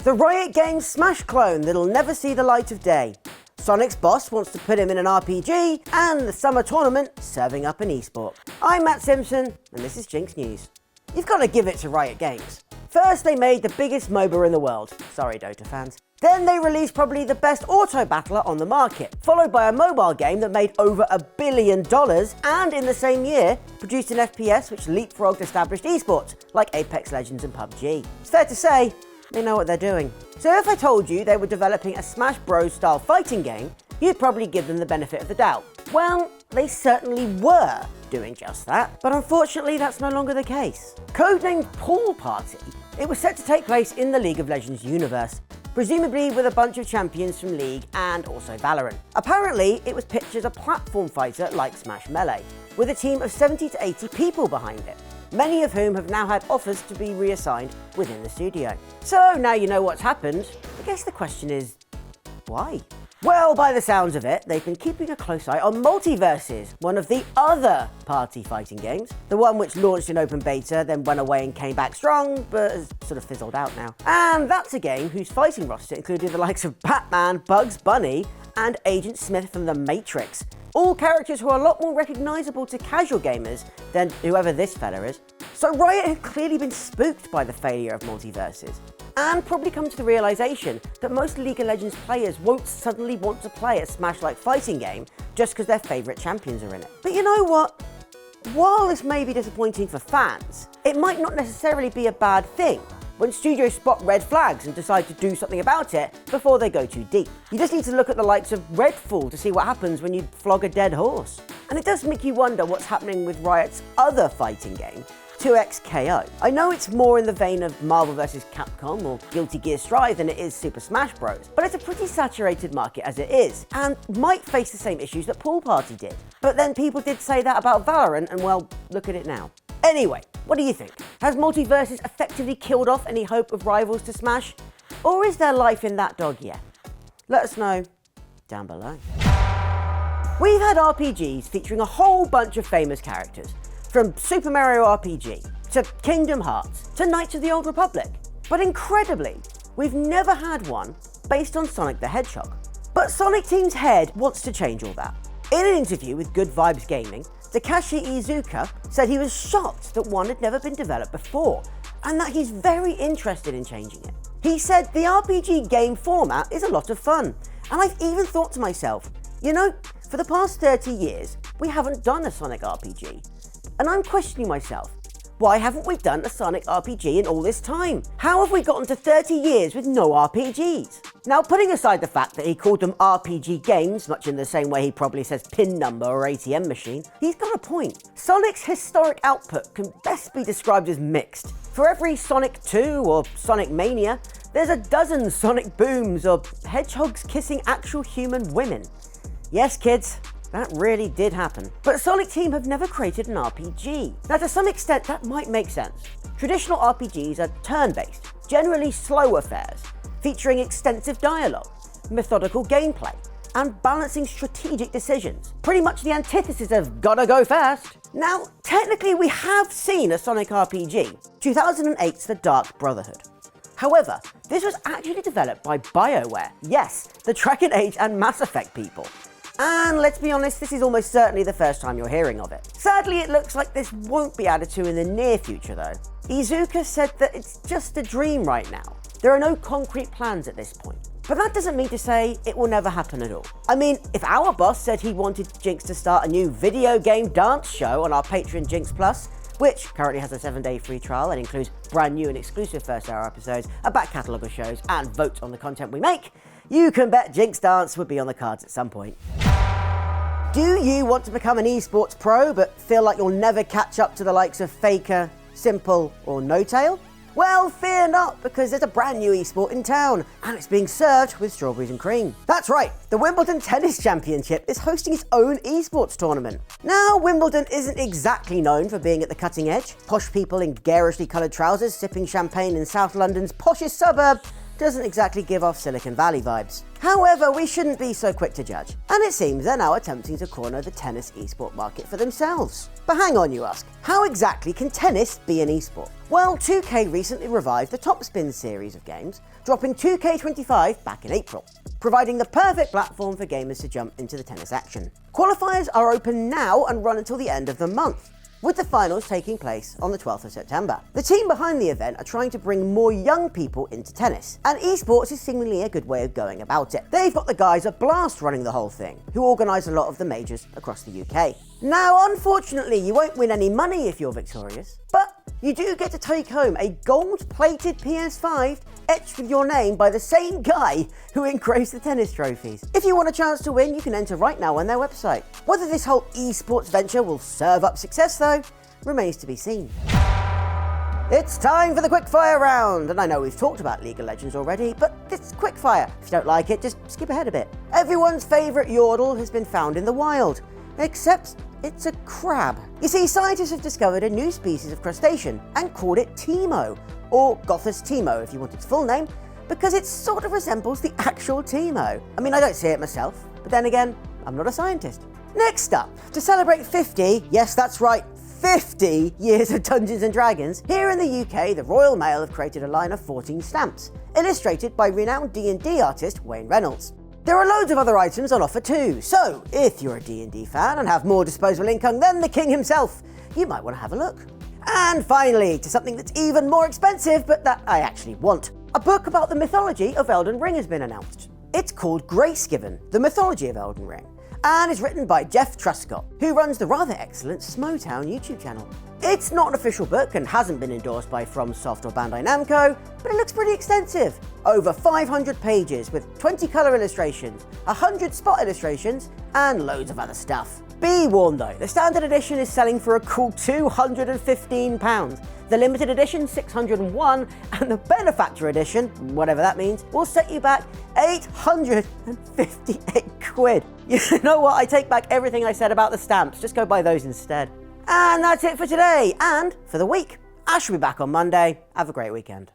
The Riot Games Smash clone that'll never see the light of day. Sonic's boss wants to put him in an RPG, and the summer tournament serving up an esport. I'm Matt Simpson, and this is Ginx News. You've got to give it to Riot Games. First, they made the biggest MOBA in the world. Sorry, Dota fans. Then they released probably the best auto battler on the market, followed by a mobile game that made over $1 billion, and in the same year, produced an FPS which leapfrogged established esports, like Apex Legends and PUBG. It's fair to say, they know what they're doing. So if I told you they were developing a Smash Bros style fighting game, you'd probably give them the benefit of the doubt. Well, they certainly were doing just that, but unfortunately that's no longer the case. Codenamed Pool Party, it was set to take place in the League of Legends universe, presumably with a bunch of champions from League and also Valorant. Apparently, it was pitched as a platform fighter like Smash Melee, with a team of 70 to 80 people behind it, many of whom have now had offers to be reassigned within the studio. So now you know what's happened, I guess the question is, why? Well, by the sounds of it, they've been keeping a close eye on Multiverses, one of the other party fighting games. The one which launched in open beta, then went away and came back strong, but has sort of fizzled out now. And that's a game whose fighting roster included the likes of Batman, Bugs Bunny, and Agent Smith from The Matrix. All characters who are a lot more recognisable to casual gamers than whoever this fella is. So Riot have clearly been spooked by the failure of Multiverses, and probably come to the realisation that most League of Legends players won't suddenly want to play a Smash-like fighting game just because their favourite champions are in it. But you know what? While this may be disappointing for fans, it might not necessarily be a bad thing when studios spot red flags and decide to do something about it before they go too deep. You just need to look at the likes of Redfall to see what happens when you flog a dead horse. And it does make you wonder what's happening with Riot's other fighting game, 2XKO. I know it's more in the vein of Marvel vs. Capcom or Guilty Gear Strive than it is Super Smash Bros, but it's a pretty saturated market as it is, and might face the same issues that Pool Party did. But then people did say that about Valorant, and well, look at it now. Anyway, what do you think? Has Multiverses effectively killed off any hope of rivals to Smash? Or is there life in that dog yet? Let us know down below. We've had RPGs featuring a whole bunch of famous characters, from Super Mario RPG, to Kingdom Hearts, to Knights of the Old Republic. But incredibly, we've never had one based on Sonic the Hedgehog. But Sonic Team's head wants to change all that. In an interview with Good Vibes Gaming, Takashi Iizuka said he was shocked that one had never been developed before, and that he's very interested in changing it. He said the RPG game format is a lot of fun, and I've even thought to myself, you know, for the past 30 years, we haven't done a Sonic RPG. And I'm questioning myself, why haven't we done a Sonic RPG in all this time? How have we gotten to 30 years with no RPGs? Now, putting aside the fact that he called them RPG games, much in the same way he probably says pin number or ATM machine, he's got a point. Sonic's historic output can best be described as mixed. For every Sonic 2 or Sonic Mania, there's a dozen Sonic Booms or hedgehogs kissing actual human women. Yes, kids, that really did happen. But Sonic Team have never created an RPG. Now, to some extent, that might make sense. Traditional RPGs are turn-based, generally slow affairs, featuring extensive dialogue, methodical gameplay, and balancing strategic decisions. Pretty much the antithesis of gotta go fast. Now, technically we have seen a Sonic RPG, 2008's The Dark Brotherhood. However, this was actually developed by BioWare. Yes, the Dragon Age and Mass Effect people. And let's be honest, this is almost certainly the first time you're hearing of it. Sadly, it looks like this won't be added to in the near future though. Iizuka said that it's just a dream right now. There are no concrete plans at this point. But that doesn't mean to say it will never happen at all. I mean, if our boss said he wanted Ginx to start a new video game dance show on our Patreon Ginx Plus, which currently has a 7-day free trial and includes brand new and exclusive first hour episodes, a back catalogue of shows, and votes on the content we make, you can bet Ginx Dance would be on the cards at some point. Do you want to become an esports pro but feel like you'll never catch up to the likes of Faker, Simple, or No-Tail? Well, fear not, because there's a brand new esport in town, and it's being served with strawberries and cream. That's right, the Wimbledon Tennis Championship is hosting its own esports tournament. Now, Wimbledon isn't exactly known for being at the cutting edge. Posh people in garishly coloured trousers sipping champagne in South London's poshest suburb doesn't exactly give off Silicon Valley vibes. However, we shouldn't be so quick to judge, and it seems they're now attempting to corner the tennis esport market for themselves. But hang on, you ask, how exactly can tennis be an esport? Well, 2K recently revived the Topspin series of games, dropping 2K25 back in April, providing the perfect platform for gamers to jump into the tennis action. Qualifiers are open now and run until the end of the month, with the finals taking place on the 12th of September. The team behind the event are trying to bring more young people into tennis, and esports is seemingly a good way of going about it. They've got the guys at Blast running the whole thing, who organise a lot of the majors across the UK. Now, unfortunately, you won't win any money if you're victorious, but you do get to take home a gold-plated PS5 etched with your name by the same guy who engraves the tennis trophies. If you want a chance to win, you can enter right now on their website. Whether this whole esports venture will serve up success, though, remains to be seen. It's time for the quickfire round, and I know we've talked about League of Legends already, but it's quickfire. If you don't like it, just skip ahead a bit. Everyone's favourite yordle has been found in the wild, except it's a crab. You see, scientists have discovered a new species of crustacean and called it Timo, or Gothus timo if you want its full name, because it sort of resembles the actual Timo. I mean, I don't see it myself, but then again, I'm not a scientist. Next up, to celebrate 50, yes that's right, 50 years of Dungeons & Dragons, here in the UK, the Royal Mail have created a line of 14 stamps, illustrated by renowned D&D artist Wayne Reynolds. There are loads of other items on offer too, so if you're a D&D fan and have more disposable income than the king himself, you might want to have a look. And finally, to something that's even more expensive, but that I actually want. A book about the mythology of Elden Ring has been announced. It's called Gracegiven, The Mythology of Elden Ring, and is written by Jeff Truscott, who runs the rather excellent Smotown YouTube channel. It's not an official book and hasn't been endorsed by FromSoft or Bandai Namco, but it looks pretty extensive. Over 500 pages with 20 colour illustrations, 100 spot illustrations, and loads of other stuff. Be warned though, the standard edition is selling for a cool £215, the limited edition £601, and the benefactor edition, whatever that means, will set you back £858. You know what, I take back everything I said about the stamps, just go buy those instead. And that's it for today, and for the week. I shall be back on Monday. Have a great weekend.